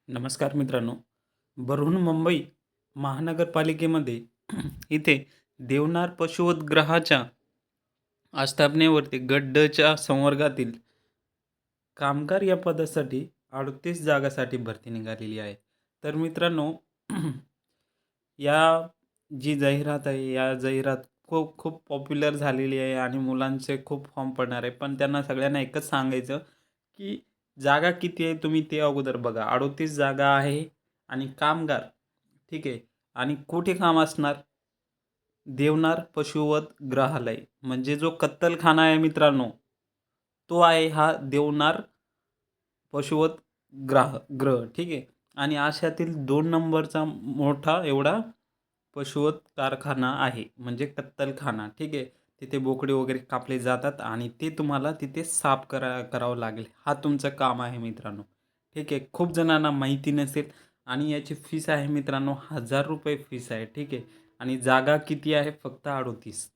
नमस्कार मित्रांनो. बृहन्मुंबई महानगरपालिकेमध्ये इथे देवनार पशुवधगृहाच्या आस्थापनेवरती गट ड च्या संवर्गातील कामगार या पदासाठी 38 जागासाठी भरती निघालेली आहे. तर मित्रांनो, या जी जाहिरात आहे, या जाहिरात खूप खूप पॉप्युलर झालेली आहे आणि मुलांचे खूप फॉर्म पडणार आहे. पण त्यांना सगळ्यांना एकच सांगायचं, की जागा किती आहे तुम्ही ते अगोदर बघा. 38 जागा आहे आणि कामगार, ठीक आहे. आणि कुठे काम असणार? देवनार पशुवधगृहालय म्हणजे जो कत्तलखाना आहे मित्रांनो, तो आहे हा देवनार पशुवधगृह, ठीक आहे. आणि आशियातील 2 नंबरचा मोठा एवढा पशुवध कारखाना आहे, म्हणजे कत्तलखाना, ठीक आहे. तिथे बोकडे वगैरे कापले जातात आणि ते तुम्हाला तिथे साफ करावं लागेल. हा तुमचं काम आहे मित्रांनो, ठीक आहे. खूप जणांना माहिती नसेल आणि याची फीस आहे मित्रांनो ₹1000 फीस आहे, ठीक आहे. आणि जागा किती आहे? फक्त 38.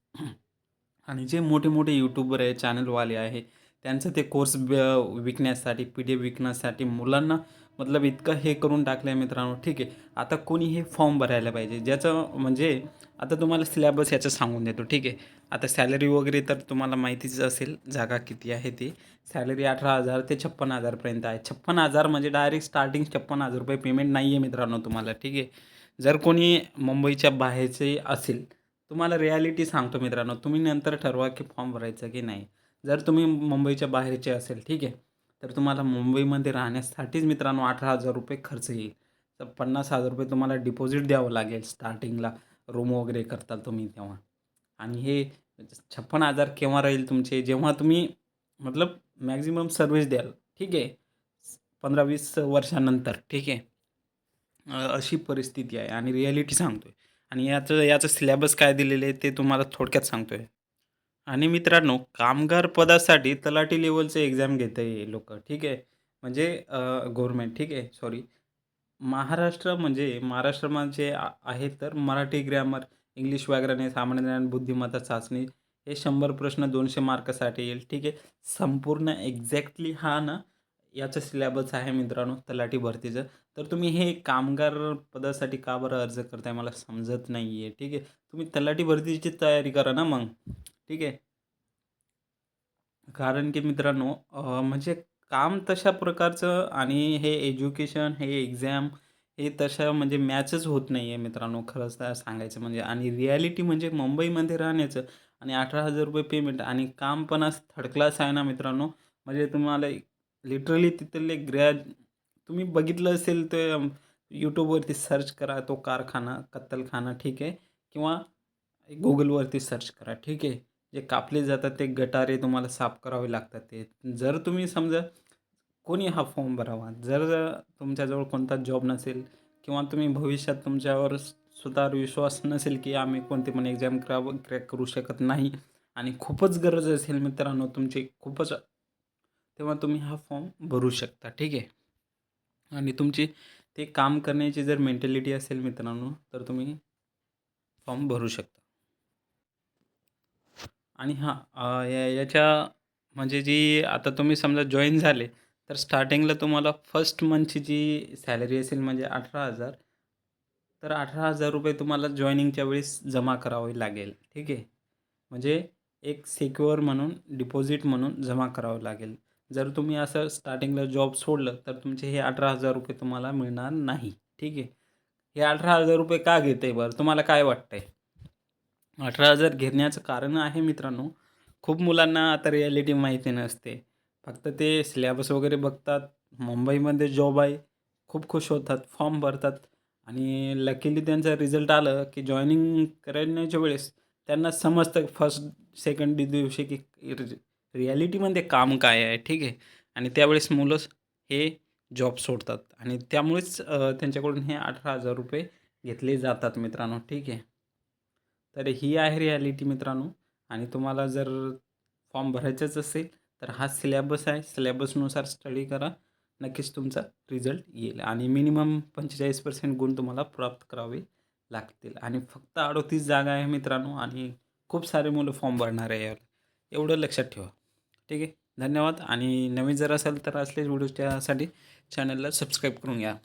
आणि जे मोठे-मोठे यूट्यूबर आहे, चॅनलवाले आहे, त्यांचं ते कोर्स विकण्यासाठी, पी-डी-एफ विकण्यासाठी मुलांना मतलब इतकं हे करून टाकलं आहे मित्रांनो, ठीक आहे. आता कोणी हे फॉर्म भरायला पाहिजे, ज्याचं म्हणजे आता तुम्हाला सिलॅबस याचं सांगून देतो, ठीक आहे. आता सॅलरी वगैरे तर तुम्हाला माहितीच असेल, जागा किती आहे ती. सॅलरी 18,000 ते 56,000 पर्यंत आहे. 56,000 म्हणजे डायरेक्ट स्टार्टिंग ₹56,000 पेमेंट नाही आहे मित्रांनो तुम्हाला, ठीक आहे. जर कोणी मुंबईच्या बाहेरचे असेल, तुम्हाला रिॲलिटी सांगतो मित्रांनो, तुम्ही नंतर ठरवा की फॉर्म भरायचा की नाही. जर तुम्ही मुंबईच्या बाहेरचे असेल, ठीक आहे, तर तुम्हाला मुंबईमध्ये राहण्यासाठीच मित्रांनो ₹18,000 खर्च येईल. तर ₹50,000 तुम्हाला डिपॉझिट द्यावं लागेल स्टार्टिंगला, रूम वगैरे करता तुम्ही तेव्हा. आणि हे 56,000 केव्हा राहील तुमचे? जेव्हा तुम्ही मतलब मॅक्सिमम सर्व्हिस द्याल, ठीक आहे. 15-20 वर्षानंतर, ठीक आहे. अशी परिस्थिती आहे आणि रिॲलिटी सांगतोय. आणि याचं याचं सिलॅबस काय दिलेलं आहे ते तुम्हाला थोडक्यात सांगतोय. आणि मित्रांनो, कामगार पदासाठी तलाठी लेव्हलचं एक्झाम घेतं हे लोकं, ठीक आहे. म्हणजे गव्हर्नमेंट, ठीक आहे, सॉरी. महाराष्ट्र म्हणजे महाराष्ट्रामध्ये आहे तर मराठी ग्रामर, इंग्लिश व्याकरण हे सामान्य ज्ञान, बुद्धिमत्ता चाचणी हे 100 प्रश्न 200 मार्कासाठी येईल, ठीक आहे. संपूर्ण एक्झॅक्टली हा ना, याचं सिलॅबस आहे मित्रांनो तलाठी भरतीचं. तर तुम्ही हे कामगार पदासाठी का बरं अर्ज करताय मला समजत नाही आहे, ठीक आहे. तुम्ही तलाठी भरतीची तयारी करा ना मग, ठीक आहे. कारण की मित्रांनो, म्हणजे काम तशा प्रकारचं आणि हे एज्युकेशन, हे एक्झाम, हे तशा म्हणजे मॅचच होत नाही आहे मित्रांनो, खरंच तर सांगायचं म्हणजे. आणि रिॲलिटी म्हणजे मुंबईमध्ये राहण्याचं आणि ₹18,000 पेमेंट आणि काम पण असं थर्ड क्लास आहे ना मित्रांनो, म्हणजे तुम्हाला लिटरली तिथले तुम्ही बघितलं असेल तर YouTubeवरती सर्च करा तो कारखाना, कत्तलखाना, ठीक आहे. किंवा Googleवरती सर्च करा, ठीक आहे. जे कापले जातात ते गटारे तुम्हाला साफ करावे लागतात ते. जर तुम्ही समजा कोणी हा फॉर्म भरावा. जर तुमच्याजवळ कोणता जॉब नसेल किंवा तुम्ही भविष्यात तुमच्यावर स्वतःवर विश्वास नसेल, की आम्ही कोणती पण एक्झाम क्रॅक करू शकत नाही आणि खूपच गरज असेल मित्रांनो तुमची खूपच, तेव्हा तुम्ही हा फॉर्म भरू शकता, ठीक आहे. आणि तुमची ते काम करण्याची जर मेंटॅलिटी असेल मित्रांनो, तर तुम्ही फॉर्म भरू शकता. आणि हां, याच्या म्हणजे जी आता तुम्ही समजा जॉइन झाले, तर स्टार्टिंगला तुम्हाला फर्स्ट मंथची जी सॅलरी असेल म्हणजे 18,000, तर ₹18,000 तुम्हाला जॉइनिंगच्या वेळेस जमा करावे लागेल, ठीक आहे. म्हणजे एक सिक्युअर म्हणून डिपॉझिट म्हणून जमा करावं लागेल. जर तुम्ही असं स्टार्टिंगला जॉब सोडलं, तर तुमचे हे ₹18,000 तुम्हाला मिळणार नाही, ठीक आहे. हे ₹18,000 का घेतंय बरं? तुम्हाला काय वाटतंय? 18,000 घेण्याचं कारण आहे मित्रांनो, खूप मुलांना आता रिॲलिटी माहिती नसते. फक्त ते सिलॅबस वगैरे बघतात, मुंबईमध्ये जॉब आहे, खूप खुश होतात, फॉर्म भरतात आणि लकीली त्यांचा रिझल्ट आलं, की जॉइनिंग करण्याच्या वेळेस त्यांना समजतं फर्स्ट, सेकंड दिवशी की रिॲलिटीमध्ये काम काय आहे, ठीक आहे. आणि त्यावेळेस मुलं हे जॉब सोडतात आणि त्यामुळेच त्यांच्याकडून हे ₹18,000 घेतले जातात मित्रांनो, ठीक आहे. तर ही आहे रिॲलिटी मित्रांनो. आणि तुम्हाला जर फॉर्म भरायचंच असेल, तर हा सिलॅबस आहे. सिलॅबसनुसार स्टडी करा. नक्कीच तुमचा रिझल्ट येईल आणि मिनिमम 45% गुण तुम्हाला प्राप्त करावे लागतील आणि फक्त 38 जागा आहे मित्रांनो आणि खूप सारे मुलं फॉर्म भरणार आहे यावर. एवढं लक्षात ठेवा. ठीक आहे. धन्यवाद आणि नवीन जर असाल तर असलेच व्हिडिओ त्यासाठी चॅनलला सबस्क्राईब करून घ्या.